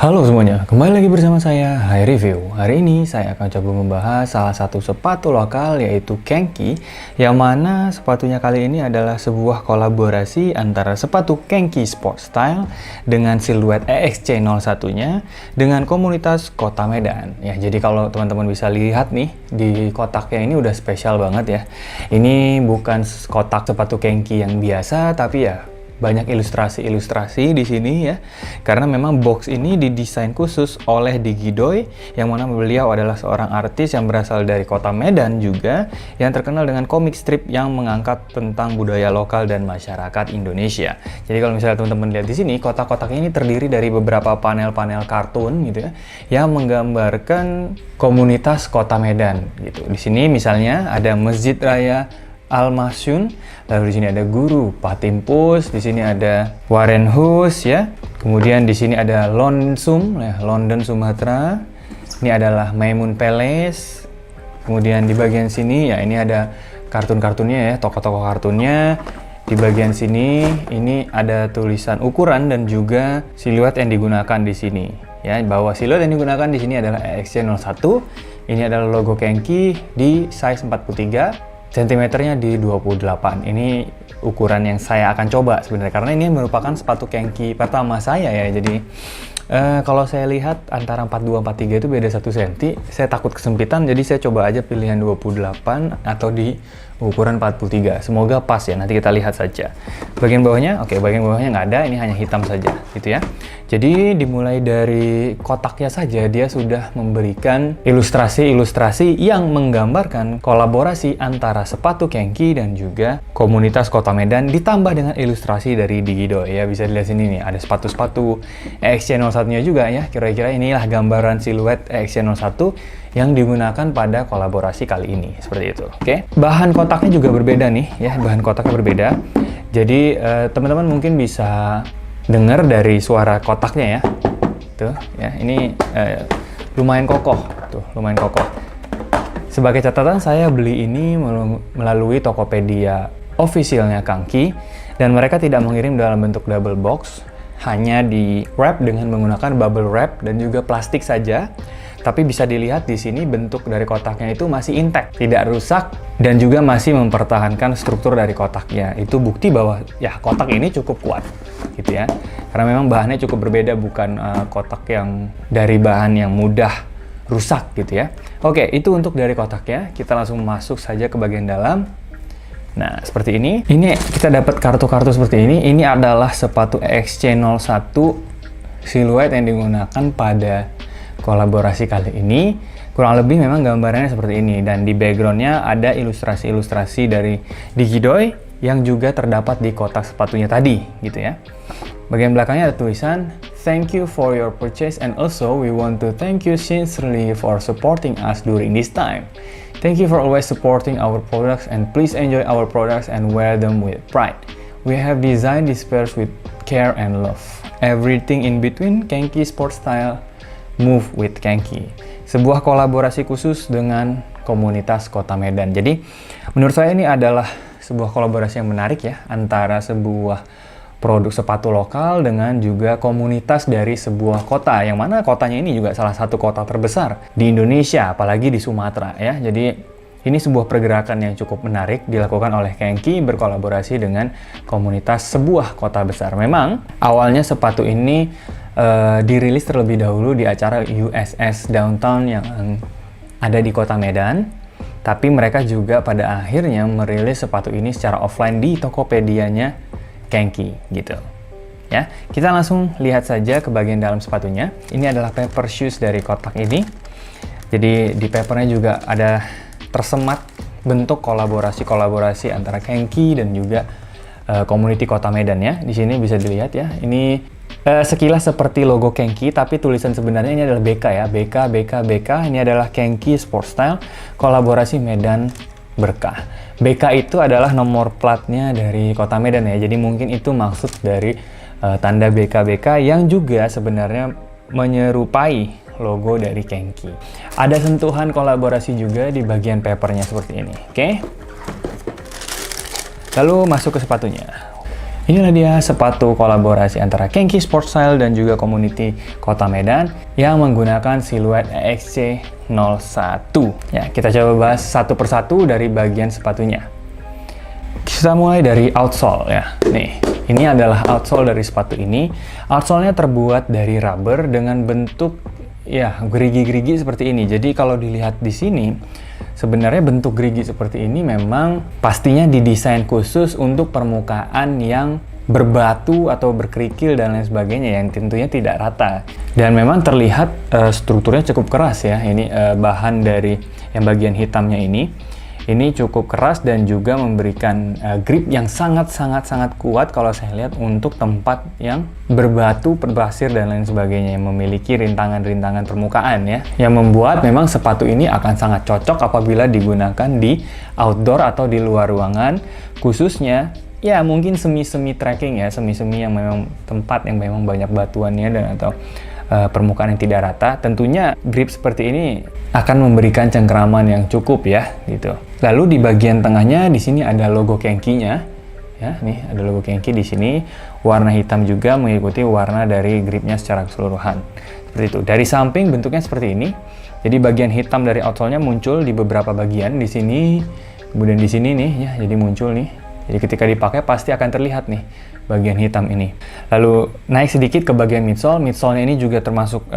Halo semuanya, kembali lagi bersama saya, Hai Review. Hari ini saya akan coba membahas salah satu sepatu lokal yaitu Kenki, yang mana sepatunya kali ini adalah sebuah kolaborasi antara sepatu Kenki Sport Style dengan siluet EXC01-nya dengan komunitas Kota Medan. Ya, jadi kalau teman-teman bisa lihat nih di kotaknya ini udah spesial banget ya. Ini bukan kotak sepatu Kenki yang biasa, tapi ya banyak ilustrasi-ilustrasi di sini ya, karena memang box ini didesain khusus oleh Digidoy, yang mana beliau adalah seorang artis yang berasal dari Kota Medan juga, yang terkenal dengan komik strip yang mengangkat tentang budaya lokal dan masyarakat Indonesia. Jadi kalau misalnya teman-teman lihat di sini, kotak-kotak ini terdiri dari beberapa panel-panel kartun gitu ya, yang menggambarkan komunitas Kota Medan gitu. Di sini misalnya ada Masjid Raya Al-Masyun, lalu di sini ada Guru Patimpus, di sini ada Warren Hus ya. Kemudian di sini ada Lonsum ya, London Sumatera. Ini adalah Maimun Palace. Kemudian di bagian sini ya ini ada kartun-kartunnya ya, tokoh-tokoh kartunnya. Di bagian sini ini ada tulisan ukuran dan juga siluet yang digunakan di sini. Ya, bahwa siluet yang digunakan di sini adalah EXC01. Ini adalah logo Kenki di size 43. Sentimeternya di 28. Ini ukuran yang saya akan coba sebenarnya, karena ini merupakan sepatu Kenki pertama saya ya. Jadi kalau saya lihat antara 42 43 itu beda 1 cm. Saya takut kesempitan, jadi saya coba aja pilihan 28 atau di ukuran 43. Semoga pas ya, nanti kita lihat saja. Bagian bawahnya, oke, bagian bawahnya nggak ada, ini hanya hitam saja gitu ya. Jadi dimulai dari kotaknya saja dia sudah memberikan ilustrasi-ilustrasi yang menggambarkan kolaborasi antara sepatu Kenki dan juga komunitas Kota Medan, ditambah dengan ilustrasi dari Digidoy ya. Bisa dilihat sini nih, ada sepatu-sepatu EXC01-nya juga ya. Kira-kira inilah gambaran siluet EXC01 yang digunakan pada kolaborasi kali ini, seperti itu. Oke, bahan kotaknya juga berbeda nih ya, bahan kotaknya berbeda. Jadi teman-teman mungkin bisa dengar dari suara kotaknya ya. Tuh ya, ini lumayan kokoh, tuh lumayan kokoh. Sebagai catatan, saya beli ini melalui Tokopedia officialnya Kenki, dan mereka tidak mengirim dalam bentuk double box, hanya di wrap dengan menggunakan bubble wrap dan juga plastik saja. Tapi bisa dilihat di sini bentuk dari kotaknya itu masih intact, tidak rusak, dan juga masih mempertahankan struktur dari kotaknya. Itu bukti bahwa ya kotak ini cukup kuat gitu ya. Karena memang bahannya cukup berbeda, bukan kotak yang dari bahan yang mudah rusak gitu ya. Oke, itu untuk dari kotaknya. Kita langsung masuk saja ke bagian dalam. Nah, seperti ini. Ini kita dapat kartu-kartu seperti ini. Ini adalah sepatu EXC01 siluet yang digunakan pada kolaborasi kali ini. Kurang lebih memang gambarannya seperti ini, dan di backgroundnya ada ilustrasi-ilustrasi dari Digidoy yang juga terdapat di kotak sepatunya tadi gitu ya. Bagian belakangnya ada tulisan "Thank you for your purchase, and also we want to thank you sincerely for supporting us during this time. Thank you for always supporting our products, and please enjoy our products and wear them with pride. We have designed these pairs with care and love. Everything in between, Kenki Sport Style, Move with Kenki." Sebuah kolaborasi khusus dengan komunitas Kota Medan. Jadi menurut saya ini adalah sebuah kolaborasi yang menarik ya, antara sebuah produk sepatu lokal dengan juga komunitas dari sebuah kota, yang mana kotanya ini juga salah satu kota terbesar di Indonesia, apalagi di Sumatera ya. Jadi ini sebuah pergerakan yang cukup menarik dilakukan oleh Kenki berkolaborasi dengan komunitas sebuah kota besar. Memang awalnya sepatu ini dirilis terlebih dahulu di acara USS Downtown yang ada di Kota Medan, tapi mereka juga pada akhirnya merilis sepatu ini secara offline di Tokopedia-nya Kenki gitu. Ya, kita langsung lihat saja ke bagian dalam sepatunya. Ini adalah paper shoes dari kotak ini. Jadi di papernya juga ada tersemat bentuk kolaborasi antara Kenki dan juga community Kota Medan ya. Di sini bisa dilihat ya. Ini sekilas seperti logo Kenki, tapi tulisan sebenarnya ini adalah BK ya. BK. Ini adalah Kenki Sport Style kolaborasi Medan Berkah. BK itu adalah nomor platnya dari Kota Medan ya. Jadi mungkin itu maksud dari tanda BK yang juga sebenarnya menyerupai logo dari Kenki. Ada sentuhan kolaborasi juga di bagian papernya seperti ini. Oke. Lalu masuk ke sepatunya. Inilah dia sepatu kolaborasi antara Kengki Sportstyle dan juga Community Kota Medan yang menggunakan siluet EXC01. Ya, kita coba bahas satu persatu dari bagian sepatunya. Kita mulai dari outsole ya. Nih, ini adalah outsole dari sepatu ini. Outsole-nya terbuat dari rubber dengan bentuk ya gerigi-gerigi seperti ini. Jadi kalau dilihat di sini, sebenarnya bentuk gerigi seperti ini memang pastinya didesain khusus untuk permukaan yang berbatu atau berkerikil dan lain sebagainya yang tentunya tidak rata. Dan memang terlihat strukturnya cukup keras ya. Ini bahan dari yang bagian hitamnya ini cukup keras dan juga memberikan grip yang sangat kuat kalau saya lihat untuk tempat yang berbatu, berbasir dan lain sebagainya yang memiliki rintangan-rintangan permukaan ya. Yang membuat memang sepatu ini akan sangat cocok apabila digunakan di outdoor atau di luar ruangan, khususnya ya mungkin semi-semi trekking ya, semi-semi yang memang tempat yang memang banyak batuannya dan atau permukaan yang tidak rata. Tentunya grip seperti ini akan memberikan cengkeraman yang cukup ya gitu. Lalu di bagian tengahnya di sini ada logo Kengki-nya ya, nih ada logo Kengki di sini, warna hitam juga mengikuti warna dari gripnya secara keseluruhan. Seperti itu. Dari samping bentuknya seperti ini. Jadi bagian hitam dari outsole-nya muncul di beberapa bagian di sini, kemudian di sini nih ya, jadi muncul nih. Jadi ketika dipakai pasti akan terlihat nih bagian hitam ini. Lalu naik sedikit ke bagian midsole. Midsole-nya ini juga termasuk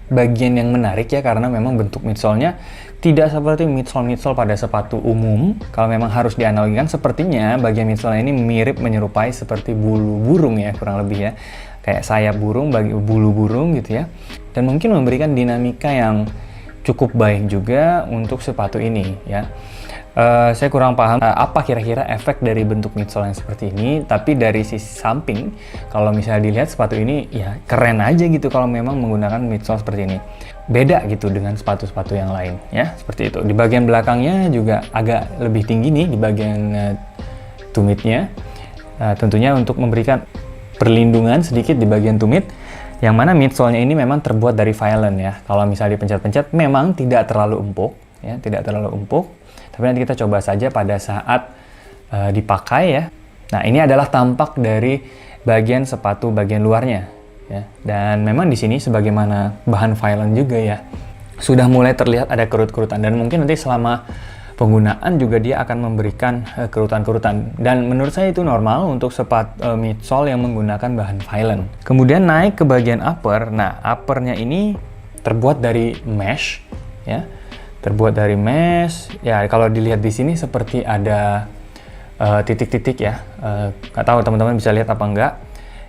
bagian yang menarik ya, karena memang bentuk midsole-nya tidak seperti midsole pada sepatu umum. Kalau memang harus dianalogikan, sepertinya bagian midsole ini mirip menyerupai seperti bulu burung ya, kurang lebih ya. Kayak sayap burung, bagi bulu burung gitu ya. Dan mungkin memberikan dinamika yang cukup baik juga untuk sepatu ini ya. Saya kurang paham apa kira-kira efek dari bentuk midsole yang seperti ini, tapi dari sisi samping kalau misalnya dilihat sepatu ini ya keren aja gitu kalau memang menggunakan midsole seperti ini. Beda gitu dengan sepatu-sepatu yang lain ya, seperti itu. Di bagian belakangnya juga agak lebih tinggi nih di bagian tumitnya. Tentunya untuk memberikan perlindungan sedikit di bagian tumit, yang mana midsole-nya ini memang terbuat dari Vylan ya. Kalau misalnya dipencet-pencet memang tidak terlalu empuk ya, tidak terlalu empuk. Tapi nanti kita coba saja pada saat dipakai ya. Nah, ini adalah tampak dari bagian sepatu bagian luarnya ya. Dan memang di sini sebagaimana bahan Vylan juga ya, sudah mulai terlihat ada kerut-kerutan, dan mungkin nanti selama penggunaan juga dia akan memberikan kerutan-kerutan. Dan menurut saya itu normal untuk sepatu midsole yang menggunakan bahan Vylan. Kemudian naik ke bagian upper. Nah, uppernya ini terbuat dari mesh ya. Terbuat dari mesh ya. Kalau dilihat di sini seperti ada titik-titik ya, nggak tahu teman-teman bisa lihat apa enggak,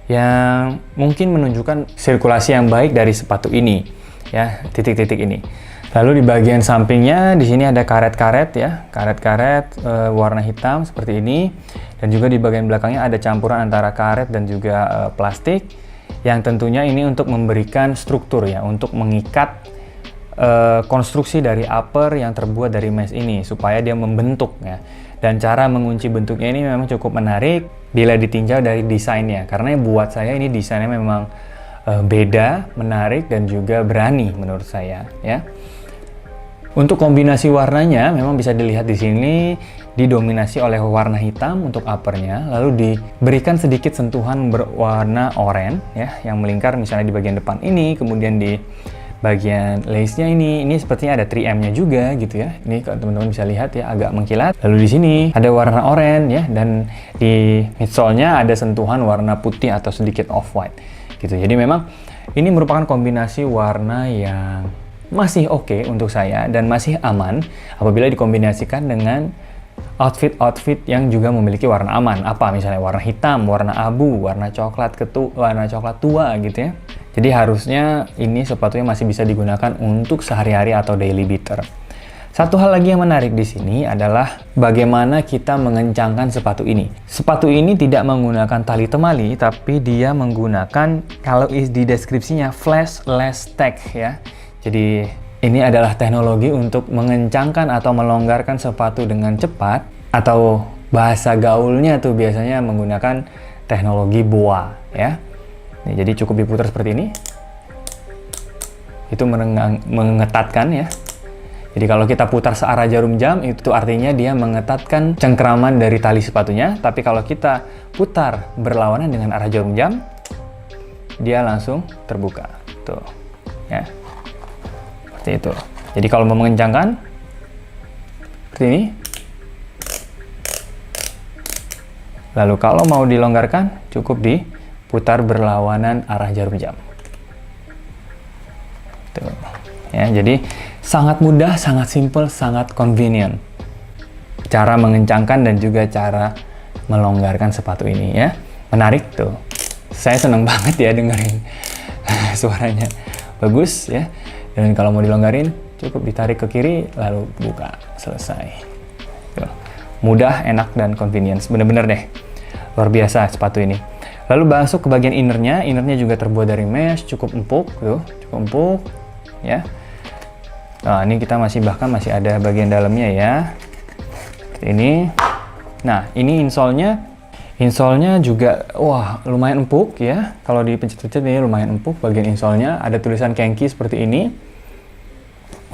yang mungkin menunjukkan sirkulasi yang baik dari sepatu ini ya, titik-titik ini. Lalu di bagian sampingnya di sini ada karet-karet ya, karet-karet warna hitam seperti ini, dan juga di bagian belakangnya ada campuran antara karet dan juga plastik, yang tentunya ini untuk memberikan struktur ya, untuk mengikat konstruksi dari upper yang terbuat dari mesh ini supaya dia membentuk ya. Dan cara mengunci bentuknya ini memang cukup menarik bila ditinjau dari desainnya, karena buat saya ini desainnya memang beda, menarik dan juga berani menurut saya ya. Untuk kombinasi warnanya memang bisa dilihat di sini didominasi oleh warna hitam untuk uppernya, lalu diberikan sedikit sentuhan berwarna oranye ya, yang melingkar misalnya di bagian depan ini, kemudian di bagian lace-nya ini sepertinya ada 3M-nya juga gitu ya. Ini kalau teman-teman bisa lihat ya, agak mengkilat. Lalu di sini ada warna oranye ya, dan di midsole-nya ada sentuhan warna putih atau sedikit off-white gitu. Jadi memang ini merupakan kombinasi warna yang masih oke untuk saya dan masih aman apabila dikombinasikan dengan outfit yang juga memiliki warna aman. Apa misalnya warna hitam, warna abu, warna coklat tua gitu ya. Jadi harusnya ini sepatunya masih bisa digunakan untuk sehari-hari atau daily beater. Satu hal lagi yang menarik di sini adalah bagaimana kita mengencangkan sepatu ini. Sepatu ini tidak menggunakan tali temali, tapi dia menggunakan, kalau di deskripsinya, flashless tag ya. Jadi ini adalah teknologi untuk mengencangkan atau melonggarkan sepatu dengan cepat, atau bahasa gaulnya tuh biasanya menggunakan teknologi BOA ya. Nih, jadi cukup diputar seperti ini, itu mengetatkan ya. Jadi kalau kita putar searah jarum jam, itu artinya dia mengetatkan cengkraman dari tali sepatunya. Tapi kalau kita putar berlawanan dengan arah jarum jam, dia langsung terbuka. Tuh, ya. Seperti itu. Jadi kalau mau mengencangkan, seperti ini. Lalu kalau mau dilonggarkan, cukup diputar berlawanan arah jarum jam. Tuh. Ya, jadi sangat mudah, sangat simple, sangat convenient. Cara mengencangkan dan juga cara melonggarkan sepatu ini ya. Menarik tuh. Saya senang banget ya dengerin suaranya. Bagus ya. Dan kalau mau dilonggarin, cukup ditarik ke kiri lalu buka. Selesai. Tuh. Mudah, enak, dan convenience. Bener-bener deh. Luar biasa sepatu ini. Lalu masuk ke bagian innernya. Innernya juga terbuat dari mesh, cukup empuk tuh. Cukup empuk ya. Nah, ini kita bahkan masih ada bagian dalamnya ya. Seperti ini. Nah, ini insole-nya. Insole-nya juga, wah, lumayan empuk ya. Kalau dipencet-pencet ini lumayan empuk. Bagian insole-nya ada tulisan Kenki seperti ini.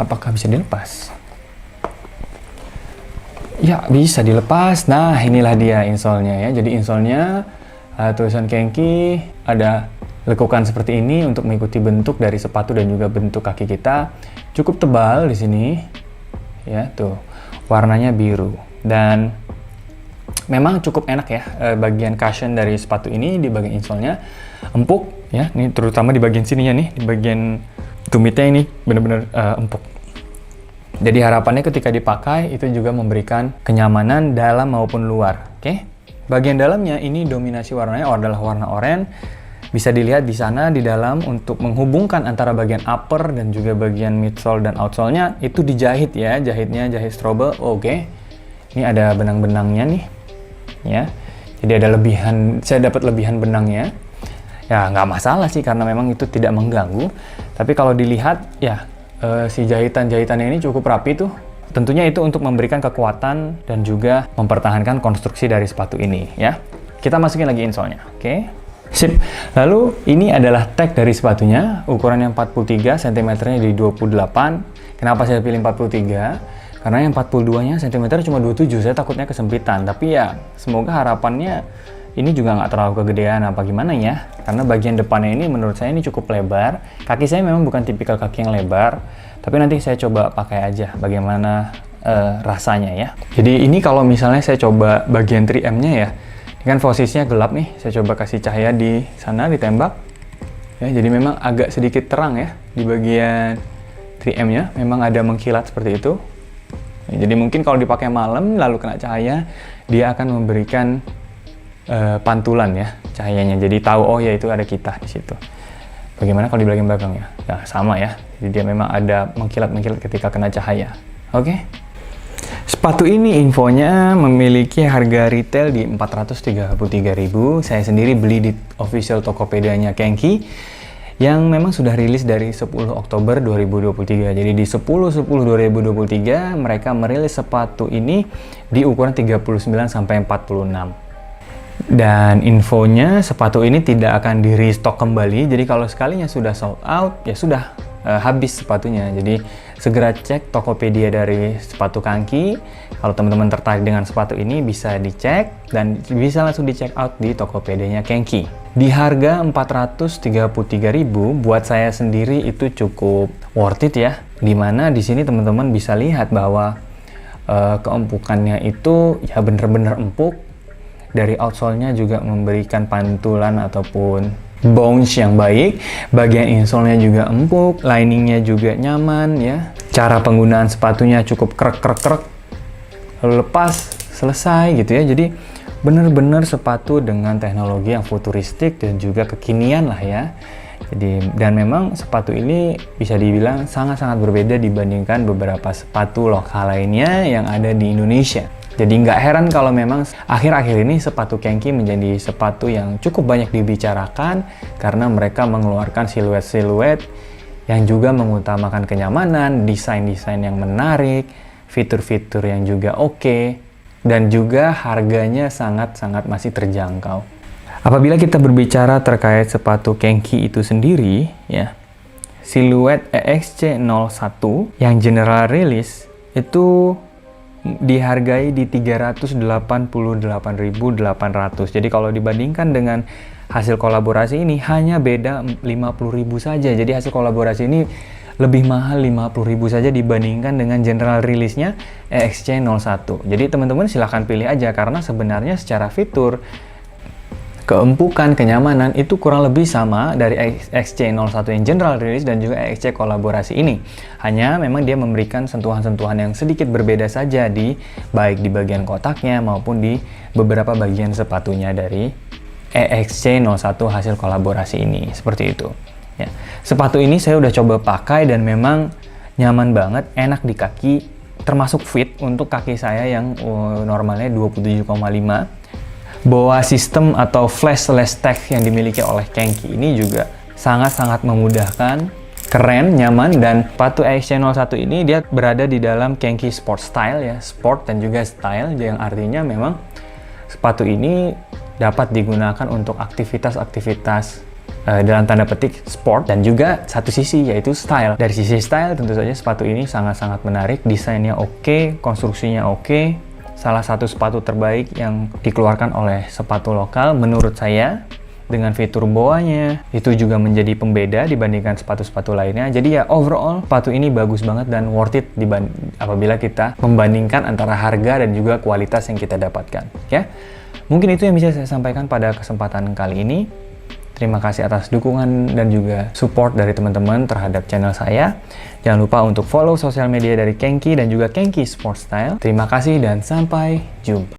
Apakah bisa dilepas? Ya, bisa dilepas. Nah, inilah dia insole-nya ya. Jadi insole-nya tulisan Kenki, ada lekukan seperti ini untuk mengikuti bentuk dari sepatu dan juga bentuk kaki kita. Cukup tebal di sini, ya tuh, warnanya biru dan memang cukup enak ya. Bagian cushion dari sepatu ini di bagian insole-nya empuk ya. Ini terutama di bagian sininya nih, di bagian tumitnya ini benar-benar empuk. Jadi harapannya ketika dipakai itu juga memberikan kenyamanan dalam maupun luar. Oke, bagian dalamnya ini dominasi warnanya adalah warna oranye. Bisa dilihat di sana di dalam untuk menghubungkan antara bagian upper dan juga bagian midsole dan outsole-nya itu dijahit ya, jahitnya jahit strobe. Oke. Ini ada benang-benangnya nih. Ya. Jadi ada lebihan, saya dapat lebihan benangnya. Ya, nggak masalah sih karena memang itu tidak mengganggu. Tapi kalau dilihat ya si jahitan-jahitannya ini cukup rapi tuh. Tentunya itu untuk memberikan kekuatan dan juga mempertahankan konstruksi dari sepatu ini ya. Kita masukin lagi insole-nya. Oke. Sip. Lalu ini adalah tag dari sepatunya, ukurannya 43, cm-nya di 28. Kenapa saya pilih 43? Karena yang 42-nya cm cuma 27, saya takutnya kesempitan. Tapi ya, semoga harapannya ini juga nggak terlalu kegedean apa gimana ya. Karena bagian depannya ini menurut saya ini cukup lebar. Kaki saya memang bukan tipikal kaki yang lebar, tapi nanti saya coba pakai aja bagaimana rasanya ya. Jadi ini kalau misalnya saya coba bagian 3M-nya ya, kan posisinya gelap nih, saya coba kasih cahaya di sana, ditembak. Ya, jadi memang agak sedikit terang ya, di bagian 3M-nya, memang ada mengkilat seperti itu. Ya, jadi mungkin kalau dipakai malam, lalu kena cahaya, dia akan memberikan pantulan ya, cahayanya. Jadi tahu, oh ya itu ada kita di situ. Bagaimana kalau di bagian belakangnya? Ya, sama ya, jadi dia memang ada mengkilat-mengkilat ketika kena cahaya. Oke? Sepatu ini infonya memiliki harga retail di 433.000. Saya sendiri beli di official Tokopedia-nya Kenki yang memang sudah rilis dari 10 Oktober 2023. Jadi di 10/10/2023 mereka merilis sepatu ini di ukuran 39 sampai 46. Dan infonya sepatu ini tidak akan di restock kembali. Jadi kalau sekalinya sudah sold out ya sudah habis sepatunya. Jadi segera cek Tokopedia dari sepatu Kenki. Kalau teman-teman tertarik dengan sepatu ini bisa dicek dan bisa langsung di check out di Tokopedia-nya Kenki. Di harga 433.000 buat saya sendiri itu cukup worth it ya. Dimana di sini teman-teman bisa lihat bahwa keempukannya itu ya bener-bener empuk. Dari outsole-nya juga memberikan pantulan ataupun bounce yang baik. Bagian insole-nya juga empuk, liningnya juga nyaman ya. Cara penggunaan sepatunya cukup krek-krek-krek, lalu lepas, selesai gitu ya. Jadi bener-bener sepatu dengan teknologi yang futuristik dan juga kekinian lah ya. Jadi dan memang sepatu ini bisa dibilang sangat-sangat berbeda dibandingkan beberapa sepatu lokal lainnya yang ada di Indonesia. Jadi nggak heran kalau memang akhir-akhir ini sepatu Kenki menjadi sepatu yang cukup banyak dibicarakan karena mereka mengeluarkan siluet-siluet yang juga mengutamakan kenyamanan, desain-desain yang menarik, fitur-fitur yang juga oke, dan juga harganya sangat-sangat masih terjangkau. Apabila kita berbicara terkait sepatu Kenki itu sendiri, ya, Silhouette EXC01 yang general release itu dihargai di 388.800. Jadi kalau dibandingkan dengan hasil kolaborasi ini hanya beda 50.000 saja. Jadi hasil kolaborasi ini lebih mahal 50.000 saja dibandingkan dengan general release-nya EXC01. Jadi teman-teman silahkan pilih aja, karena sebenarnya secara fitur, keempukan, kenyamanan itu kurang lebih sama dari EXC01 yang general release dan juga EXC kolaborasi ini. Hanya memang dia memberikan sentuhan-sentuhan yang sedikit berbeda saja baik di bagian kotaknya maupun di beberapa bagian sepatunya dari EXC01 hasil kolaborasi ini. Seperti itu. Ya. Sepatu ini saya udah coba pakai dan memang nyaman banget, enak di kaki, termasuk fit untuk kaki saya yang normalnya 27,5. Bahwa sistem atau flashless tag yang dimiliki oleh Kenki ini juga sangat-sangat memudahkan, keren, nyaman, dan sepatu EXC01 ini dia berada di dalam Kenki Sport Style ya, sport dan juga style, yang artinya memang sepatu ini dapat digunakan untuk aktivitas-aktivitas dalam tanda petik sport, dan juga satu sisi yaitu style. Dari sisi style tentu saja sepatu ini sangat-sangat menarik, desainnya oke, konstruksinya oke, salah satu sepatu terbaik yang dikeluarkan oleh sepatu lokal menurut saya. Dengan fitur boanya itu juga menjadi pembeda dibandingkan sepatu-sepatu lainnya. Jadi ya overall sepatu ini bagus banget dan worth it apabila kita membandingkan antara harga dan juga kualitas yang kita dapatkan ya. Mungkin itu yang bisa saya sampaikan pada kesempatan kali ini. Terima kasih atas dukungan dan juga support dari teman-teman terhadap channel saya. Jangan lupa untuk follow sosial media dari Kenki dan juga Kenki Sport Style. Terima kasih dan sampai jumpa.